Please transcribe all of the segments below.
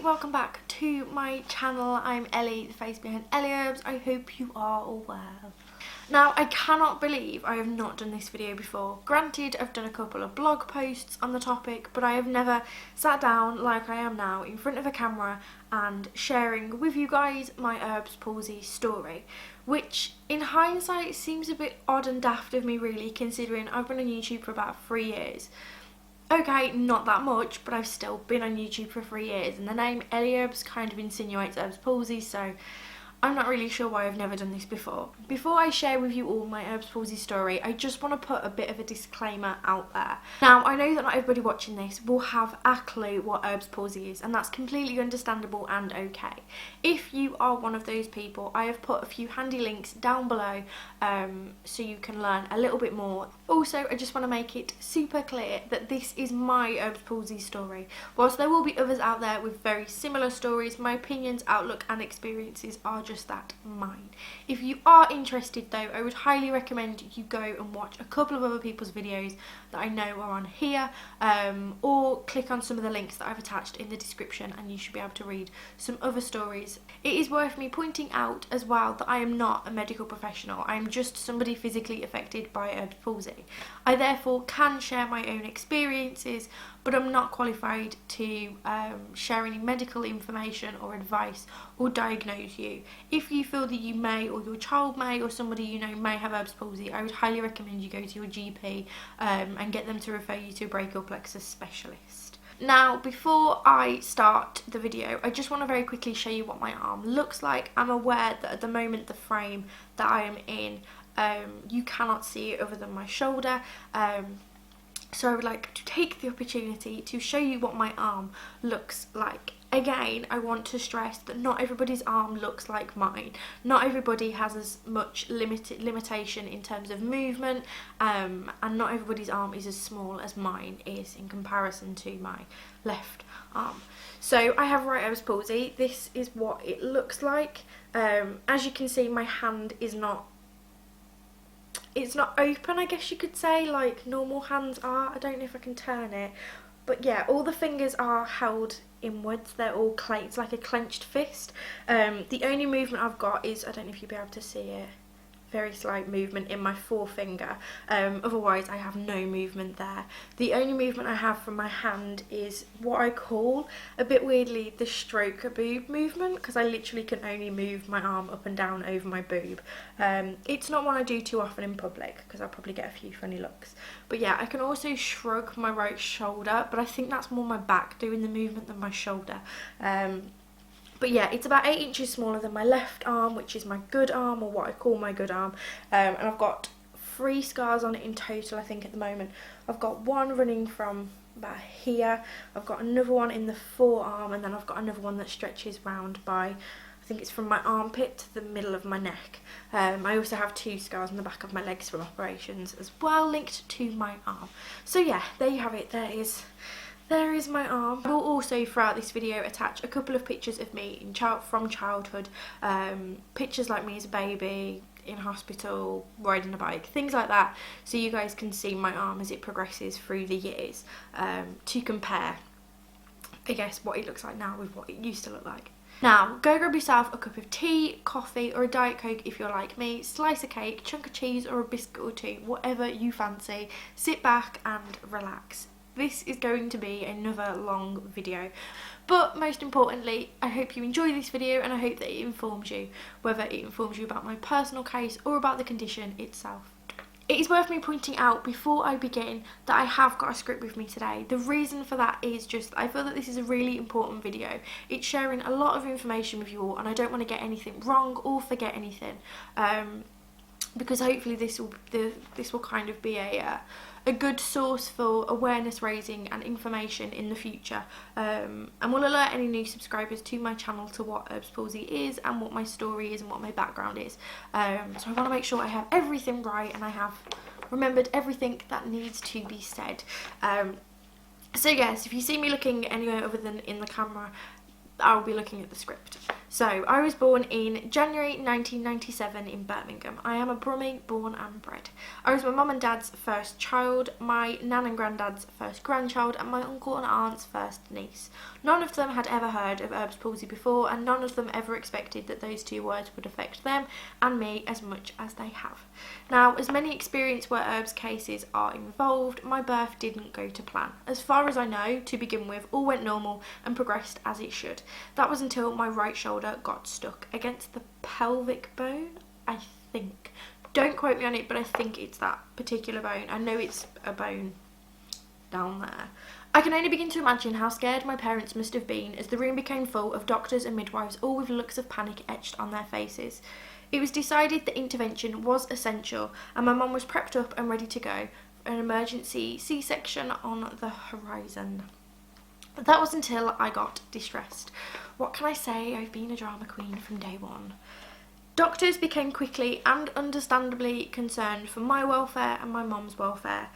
welcome back to my channel. I'm Ellie, the face behind Ellie Erbs. I hope you are all well. Now, I cannot believe I have not done this video before. Granted, I've done a couple of blog posts on the topic, but I have never sat down like I am now in front of a camera and sharing with you guys my Erb's palsy story, which in hindsight seems a bit odd and daft of me really, considering I've been on YouTube for about 3 years. Okay, not that much, but I've still been on YouTube for 3 years, and the name Ellie Erbs kind of insinuates Erb's palsy, so I'm not really sure why I've never done this before. Before I share with you all my Erb's palsy story, I just want to put a bit of a disclaimer out there. Now, I know that not everybody watching this will have a clue what Erb's palsy is, and that's completely understandable and okay. If you are one of those people, I have put a few handy links down below so you can learn a little bit more. Also, I just want to make it super clear that this is my Erb's palsy story. Whilst there will be others out there with very similar stories, my opinions, outlook and experiences are just that, mine. If you are interested though, I would highly recommend you go and watch a couple of other people's videos that I know are on here, or click on some of the links that I've attached in the description and you should be able to read some other stories. It is worth me pointing out as well that I am not a medical professional. I am just somebody physically affected by Erb's palsy. I therefore can share my own experiences, but I'm not qualified to share any medical information or advice or diagnose you. If you feel that you may, or your child may, or somebody you know may have Erb's palsy, I would highly recommend you go to your GP and get them to refer you to a brachial plexus specialist. Now, before I start the video, I just want to very quickly show you what my arm looks like. I'm aware that at the moment the frame that I am in, you cannot see it other than my shoulder. So I would like to take the opportunity to show you what my arm looks like. Again, I want to stress that not everybody's arm looks like mine. Not everybody has as much limitation in terms of movement, and not everybody's arm is as small as mine is in comparison to my left arm. So I have right Erb's palsy. This is what it looks like. As you can see, my hand is not, it's not open, I guess you could say, like normal hands are. I don't know if I can turn it, but yeah, all the fingers are held inwards. They're all it's like a clenched fist. The only movement I've got is, I don't know if you'll be able to see it, very slight movement in my forefinger. Otherwise I have no movement there. The only movement I have from my hand is what I call, a bit weirdly, the stroke boob movement, because I literally can only move my arm up and down over my boob. It's not one I do too often in public because I'll probably get a few funny looks. But yeah, I can also shrug my right shoulder, but I think that's more my back doing the movement than my shoulder. But yeah, it's about 8 inches smaller than my left arm, which is my good arm, or what I call my good arm. And I've got 3 scars on it in total, I think, at the moment. I've got one running from about here, I've got another one in the forearm, and then I've got another one that stretches round by, I think it's from my armpit to the middle of my neck. I also have 2 scars on the back of my legs from operations as well, linked to my arm. So yeah, there you have it. There is my arm. I will also throughout this video attach a couple of pictures of me from childhood, pictures like me as a baby, in hospital, riding a bike, things like that, so you guys can see my arm as it progresses through the years, to compare, I guess, what it looks like now with what it used to look like. Now, go grab yourself a cup of tea, coffee or a Diet Coke if you're like me, slice a cake, chunk of cheese or a biscuit or 2, whatever you fancy. Sit back and relax. This is going to be another long video, but most importantly, I hope you enjoy this video and I hope that it informs you, whether it informs you about my personal case or about the condition itself. It is worth me pointing out before I begin that I have got a script with me today. The reason for that is just I feel that this is a really important video. It's sharing a lot of information with you all and I don't want to get anything wrong or forget anything, because hopefully this will kind of be a good source for awareness raising and information in the future, and will alert any new subscribers to my channel to what Erb's palsy is and what my story is and what my background is. So I want to make sure I have everything right and I have remembered everything that needs to be said. So yes, if you see me looking anywhere other than in the camera, I'll be looking at the script. So, I was born in January 1997 in Birmingham. I am a Brummie, born and bred. I was my mum and dad's first child, my nan and granddad's first grandchild, and my uncle and aunt's first niece. None of them had ever heard of Erb's palsy before, and none of them ever expected that those two words would affect them and me as much as they have. Now, as many experiences where Erb's cases are involved, my birth didn't go to plan. As far as I know, to begin with, all went normal and progressed as it should. That was until my right shoulder got stuck against the pelvic bone, I think. Don't quote me on it, but I think it's that particular bone. I know it's a bone down there. I can only begin to imagine how scared my parents must have been as the room became full of doctors and midwives, all with looks of panic etched on their faces. It was decided that intervention was essential, and my mum was prepped up and ready to go. An emergency C-section on the horizon. That was until I got distressed. What can I say? I've been a drama queen from day one. Doctors became quickly and understandably concerned for my welfare and my mum's welfare.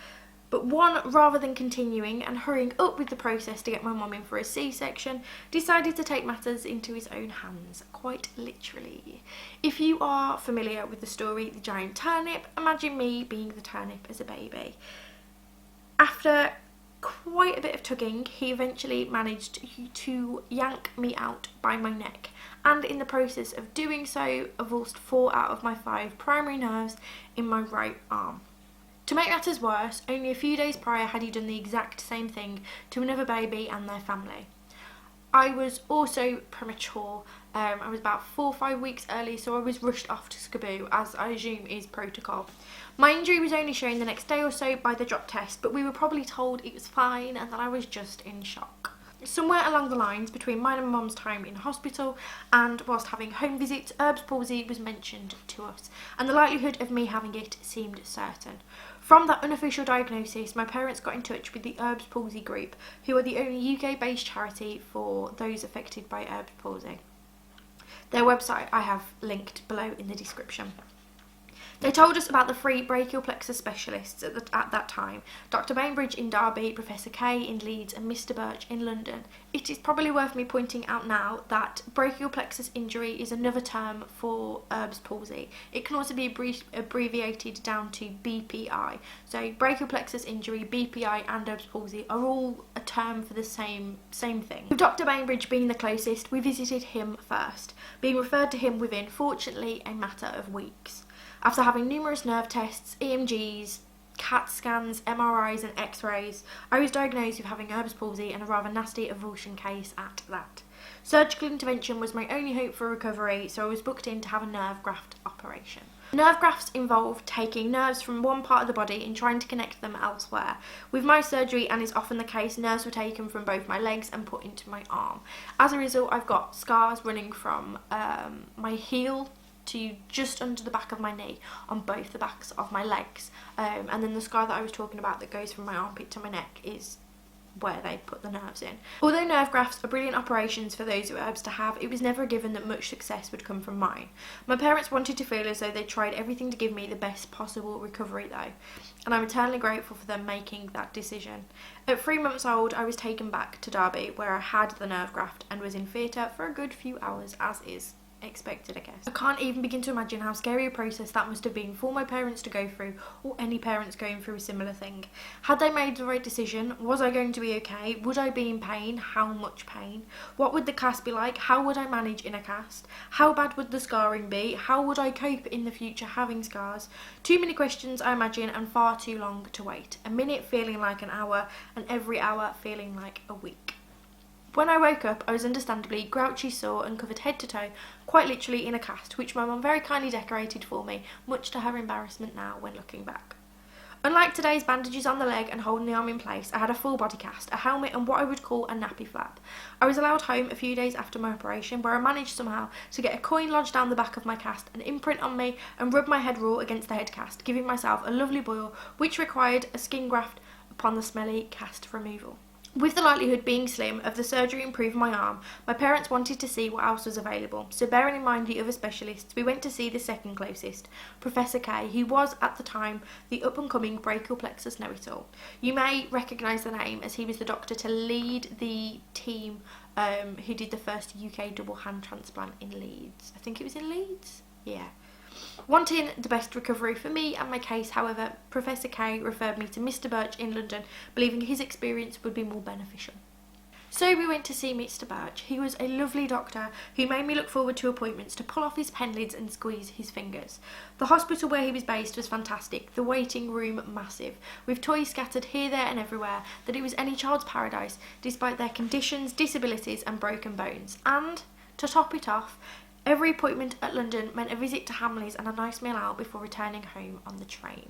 But one, rather than continuing and hurrying up with the process to get my mum in for a C-section, decided to take matters into his own hands, quite literally. If you are familiar with the story The Giant Turnip, imagine me being the turnip as a baby. After quite a bit of tugging, he eventually managed to yank me out by my neck, and in the process of doing so, avulsed 4 out of my 5 primary nerves in my right arm. To make matters worse, only a few days prior had he done the exact same thing to another baby and their family. I was also premature. I was about 4 or 5 weeks early, so I was rushed off to Skaboo, as I assume is protocol. My injury was only shown the next day or so by the drop test, but we were probably told it was fine and that I was just in shock. Somewhere along the lines between mine and mum's time in hospital and whilst having home visits, Erb's palsy was mentioned to us, and the likelihood of me having it seemed certain. From that unofficial diagnosis, my parents got in touch with the Erb's Palsy group, who are the only UK-based charity for those affected by Erb's palsy. Their website I have linked below in the description. They told us about the 3 brachial plexus specialists at that time, Dr Bainbridge in Derby, Professor Kay in Leeds and Mr Birch in London. It is probably worth me pointing out now that brachial plexus injury is another term for Erb's palsy. It can also be abbreviated down to BPI. So brachial plexus injury, BPI and Erb's palsy are all a term for the same thing. With Dr Bainbridge being the closest, we visited him first, being referred to him within, fortunately, a matter of weeks. After having numerous nerve tests, EMGs, CAT scans, MRIs and X-rays, I was diagnosed with having Erb's palsy and a rather nasty avulsion case at that. Surgical intervention was my only hope for recovery, so I was booked in to have a nerve graft operation. Nerve grafts involve taking nerves from one part of the body and trying to connect them elsewhere. With my surgery, and is often the case, nerves were taken from both my legs and put into my arm. As a result, I've got scars running from my heel to just under the back of my knee on both the backs of my legs, and then the scar that I was talking about that goes from my armpit to my neck is where they put the nerves in. Although nerve grafts are brilliant operations for those with Erb's to have, it was never a given that much success would come from mine. My parents wanted to feel as though they tried everything to give me the best possible recovery though, and I'm eternally grateful for them making that decision. At 3 months old, I was taken back to Derby where I had the nerve graft and was in theatre for a good few hours, as is expected, I guess. I can't even begin to imagine how scary a process that must have been for my parents to go through, or any parents going through a similar thing. Had they made the right decision? Was I going to be okay? Would I be in pain? How much pain? What would the cast be like? How would I manage in a cast? How bad would the scarring be? How would I cope in the future having scars? Too many questions, I imagine, and far too long to wait. A minute feeling like an hour, and every hour feeling like a week. When I woke up, I was understandably grouchy, sore and covered head to toe, quite literally in a cast, which my mum very kindly decorated for me, much to her embarrassment now when looking back. Unlike today's bandages on the leg and holding the arm in place, I had a full body cast, a helmet and what I would call a nappy flap. I was allowed home a few days after my operation, where I managed somehow to get a coin lodged down the back of my cast, an imprint on me and rub my head raw against the head cast, giving myself a lovely boil which required a skin graft upon the smelly cast removal. With the likelihood being slim of the surgery improving my arm, my parents wanted to see what else was available, so bearing in mind the other specialists, we went to see the second closest, Professor Kay, who was at the time the up-and-coming brachial plexus know-it-all. You may recognise the name as he was the doctor to lead the team who did the first UK double hand transplant in Leeds. I think it was in Leeds? Yeah. Wanting the best recovery for me and my case, however, Professor K referred me to Mr. Birch in London, believing his experience would be more beneficial. So we went to see Mr. Birch. He was a lovely doctor who made me look forward to appointments to pull off his pen lids and squeeze his fingers. The hospital where he was based was fantastic, the waiting room massive, with toys scattered here, there and everywhere, that it was any child's paradise, despite their conditions, disabilities and broken bones. And, to top it off, every appointment at London meant a visit to Hamleys and a nice meal out before returning home on the train.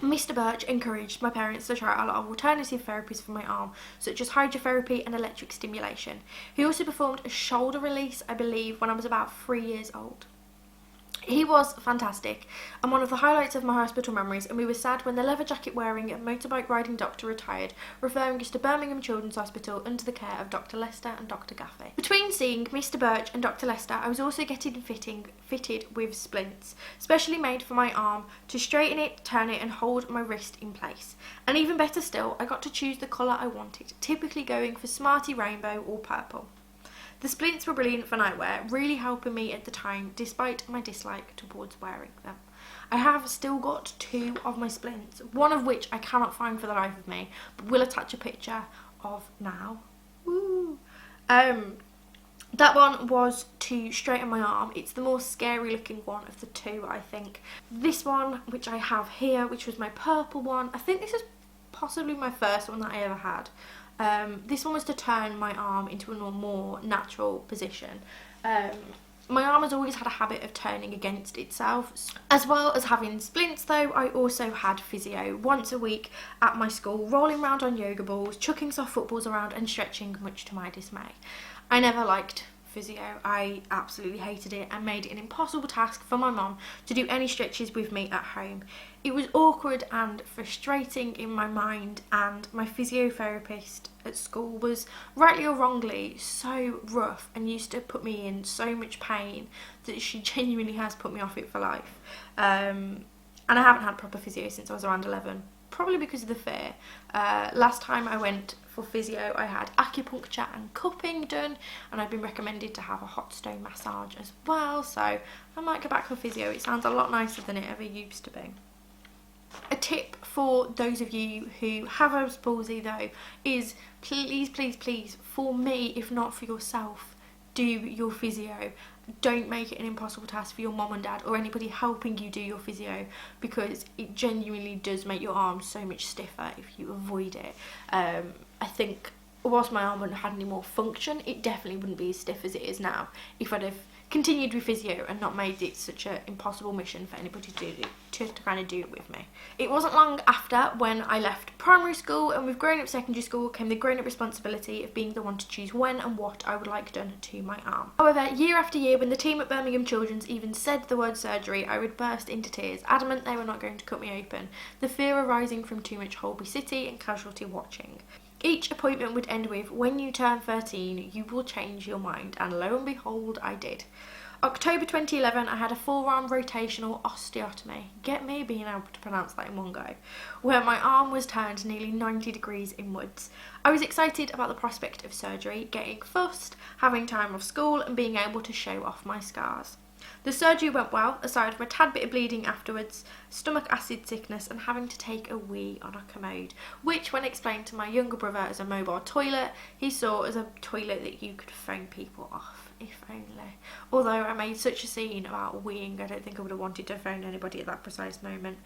Mr. Birch encouraged my parents to try a lot of alternative therapies for my arm, such as hydrotherapy and electric stimulation. He also performed a shoulder release, I believe, when I was about 3 years old. He was fantastic and one of the highlights of my hospital memories, and we were sad when the leather jacket wearing and motorbike riding doctor retired, referring us to Birmingham Children's Hospital under the care of Dr. Lester and Dr. Gaffey. Between seeing Mr. Birch and Dr. Lester, I was also getting fitted with splints, specially made for my arm to straighten it, turn it and hold my wrist in place. And even better still, I got to choose the colour I wanted, typically going for Smarty Rainbow or purple. The splints were brilliant for nightwear, really helping me at the time despite my dislike towards wearing them. I have still got 2 of my splints, one of which I cannot find for the life of me, but will attach a picture of now. Woo! That one was to straighten my arm. It's the more scary looking one of the 2, I think. This one, which I have here, which was my purple one, I think this is possibly my first one that I ever had. This one was to turn my arm into a more natural position. My arm has always had a habit of turning against itself. As well as having splints though, I also had physio once a week at my school, rolling around on yoga balls, chucking soft footballs around and stretching, much to my dismay. I never liked physio. I absolutely hated it and made it an impossible task for my mum to do any stretches with me at home. It was awkward and frustrating in my mind, and my physiotherapist at school was, rightly or wrongly, so rough and used to put me in so much pain that she genuinely has put me off it for life. And I haven't had proper physio since I was around 11, probably because of the fear. Last time I went for physio, I had acupuncture and cupping done, and I've been recommended to have a hot stone massage as well, so I might go back for physio. It sounds a lot nicer than it ever used to be. A tip for those of you who have Erb's palsy though is please, please, please, for me, if not for yourself, do your physio. Don't make it an impossible task for your mom and dad or anybody helping you do your physio, because it genuinely does make your arm so much stiffer if you avoid it. I think whilst my arm wouldn't have had any more function, it definitely wouldn't be as stiff as it is now if I'd have continued with physio and not made it such an impossible mission for anybody to kind of do it with me. It wasn't long after when I left primary school, and with growing up secondary school came the grown up responsibility of being the one to choose when and what I would like done to my arm. However, year after year, when the team at Birmingham Children's even said the word surgery, I would burst into tears, adamant they were not going to cut me open, the fear arising from too much Holby City and casualty watching. Each appointment would end with, when you turn 13, you will change your mind, and lo and behold, I did. October 2011, I had a forearm rotational osteotomy, get me being able to pronounce that in one go, where my arm was turned nearly 90 degrees inwards. I was excited about the prospect of surgery, getting fussed, having time off school and being able to show off my scars. The surgery went well, aside from a tad bit of bleeding afterwards, stomach acid sickness and having to take a wee on a commode, which when explained to my younger brother as a mobile toilet, he saw as a toilet that you could phone people off, if only. Although I made such a scene about weeing, I don't think I would have wanted to phone anybody at that precise moment.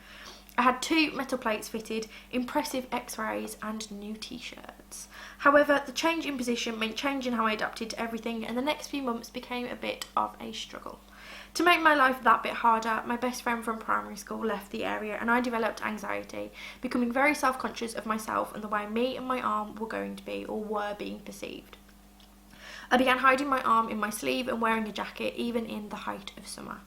I had 2 metal plates fitted, impressive x-rays and new t-shirts. However, the change in position meant changing how I adapted to everything, and the next few months became a bit of a struggle. To make my life that bit harder, my best friend from primary school left the area and I developed anxiety, becoming very self-conscious of myself and the way me and my arm were going to be or were being perceived. I began hiding my arm in my sleeve and wearing a jacket even in the height of summer.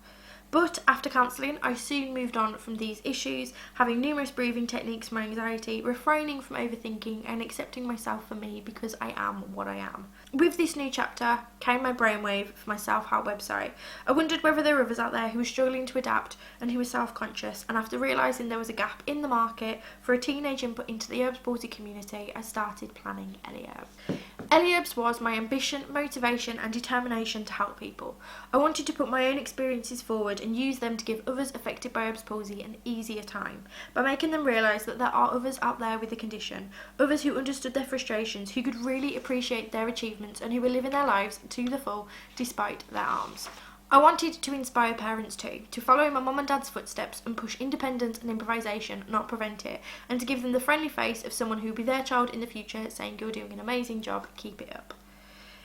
But after counselling, I soon moved on from these issues, having numerous breathing techniques for my anxiety, refraining from overthinking and accepting myself for me because I am what I am. With this new chapter came my brainwave for my self-help website. I wondered whether there were others out there who were struggling to adapt and who were self-conscious, and after realising there was a gap in the market for a teenage input into the Erbs Palsy community, I started planning Ellie Erbs. Ellie Erbs was my ambition, motivation and determination to help people. I wanted to put my own experiences forward and use them to give others affected by Erbs Palsy an easier time, by making them realise that there are others out there with the condition, others who understood their frustrations, who could really appreciate their achievements and who were living their lives to the full despite their arms. I wanted to inspire parents too, to follow in my mum and dad's footsteps and push independence and improvisation, not prevent it, and to give them the friendly face of someone who will be their child in the future saying, "You're doing an amazing job, keep it up."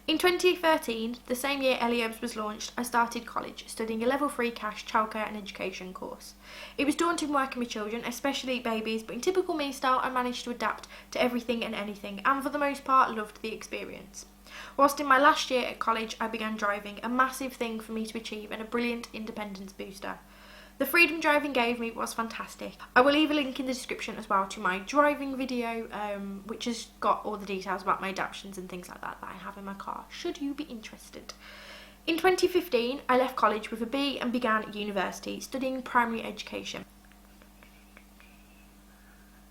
In 2013, the same year Ellie Erbs was launched, I started college, studying a level 3 cash childcare and education course. It was daunting working with children, especially babies, but in typical me style I managed to adapt to everything and anything, and for the most part loved the experience. Whilst in my last year at college, I began driving, a massive thing for me to achieve and a brilliant independence booster. The freedom driving gave me was fantastic. I will leave a link in the description as well to my driving video, which has got all the details about my adaptations and things like that I have in my car, should you be interested. In 2015, I left college with a B and began university, studying primary education.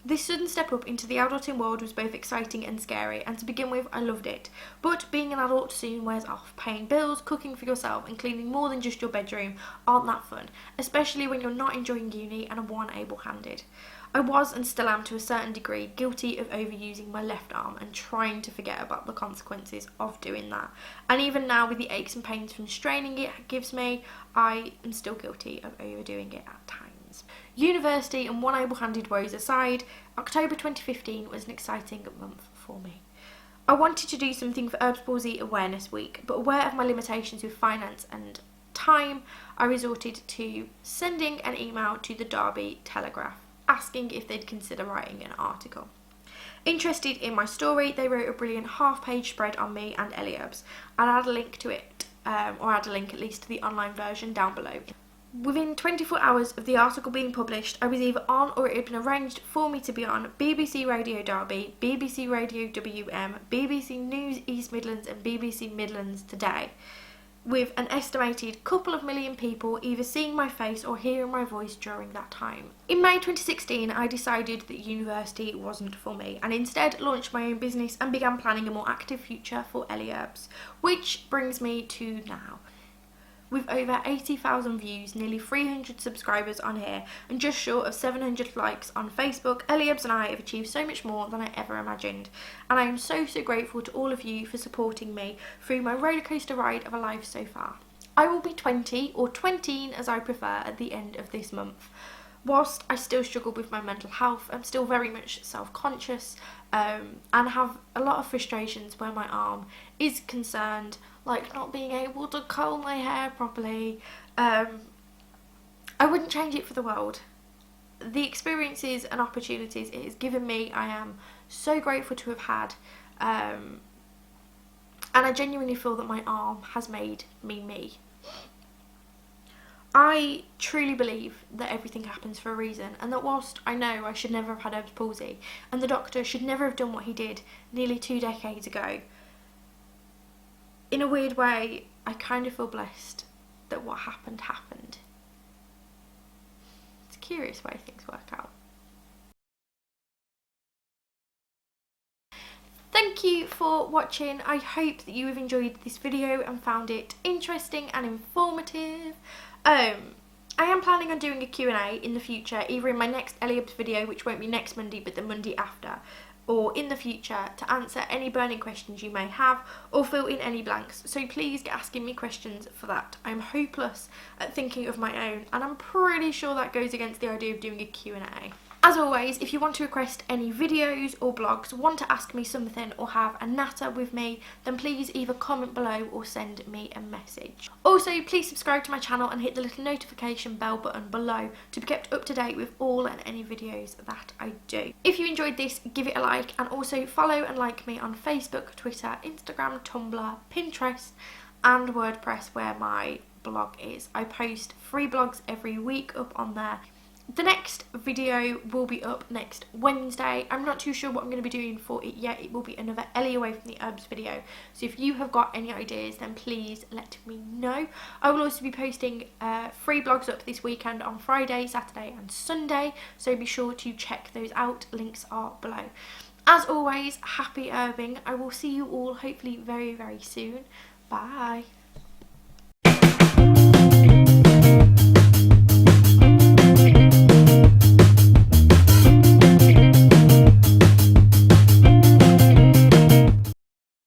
This sudden step up into the adulting world was both exciting and scary, and to begin with I loved it. But being an adult soon wears off. Paying bills, cooking for yourself and cleaning more than just your bedroom aren't that fun, especially when you're not enjoying uni and are one able-handed. I was, and still am to a certain degree, guilty of overusing my left arm and trying to forget about the consequences of doing that. And even now, with the aches and pains from straining it gives me, I am still guilty of overdoing it at times. University and one able-handed woes aside, October 2015 was an exciting month for me. I wanted to do something for Erbs Palsy Awareness Week, but aware of my limitations with finance and time, I resorted to sending an email to the Derby Telegraph, asking if they'd consider writing an article. Interested in my story, they wrote a brilliant half-page spread on me and Ellie Erbs, and I'll add a link to it, or add a link at least to the online version down below. Within 24 hours of the article being published, I was either on, or it had been arranged for me to be on, BBC Radio Derby, BBC Radio WM, BBC News East Midlands and BBC Midlands Today, with an estimated couple of million people either seeing my face or hearing my voice during that time. In May 2016, I decided that university wasn't for me and instead launched my own business and began planning a more active future for Ellie Erbs, which brings me to now. With over 80,000 views, nearly 300 subscribers on here, and just short of 700 likes on Facebook, Ellie Erbs and I have achieved so much more than I ever imagined. And I am so grateful to all of you for supporting me through my rollercoaster ride of a life so far. I will be 20, or 20 as I prefer, at the end of this month. Whilst I still struggle with my mental health, I'm still very much self-conscious and have a lot of frustrations where my arm is concerned, like not being able to curl my hair properly. I wouldn't change it for the world. The experiences and opportunities it has given me, I am so grateful to have had, and I genuinely feel that my arm has made me me. I truly believe that everything happens for a reason, and that whilst I know I should never have had Erbs Palsy and the doctor should never have done what he did nearly 2 decades ago, in a weird way I kind of feel blessed that what happened happened. It's a curious way things work out. Thank you for watching. I hope that you have enjoyed this video and found it interesting and informative. I am planning on doing a Q&A in the future, either in my next Ellie Erbs video, which won't be next Monday but the Monday after, or in the future, to answer any burning questions you may have or fill in any blanks. So please get asking me questions for that. I'm hopeless at thinking of my own, and I'm pretty sure that goes against the idea of doing a Q&A. As always, if you want to request any videos or blogs, want to ask me something or have a natter with me, then please either comment below or send me a message. Also, please subscribe to my channel and hit the little notification bell button below to be kept up to date with all and any videos that I do. If you enjoyed this, give it a like, and also follow and like me on Facebook, Twitter, Instagram, Tumblr, Pinterest and WordPress, where my blog is. I post free blogs every week up on there. The next video will be up next Wednesday. I'm not too sure what I'm going to be doing for it yet. It will be another Ellie away from the Erbs video. So if you have got any ideas, then please let me know. I will also be posting free blogs up this weekend on Friday, Saturday and Sunday. So be sure to check those out. Links are below. As always, happy erbing. I will see you all hopefully very, very soon. Bye.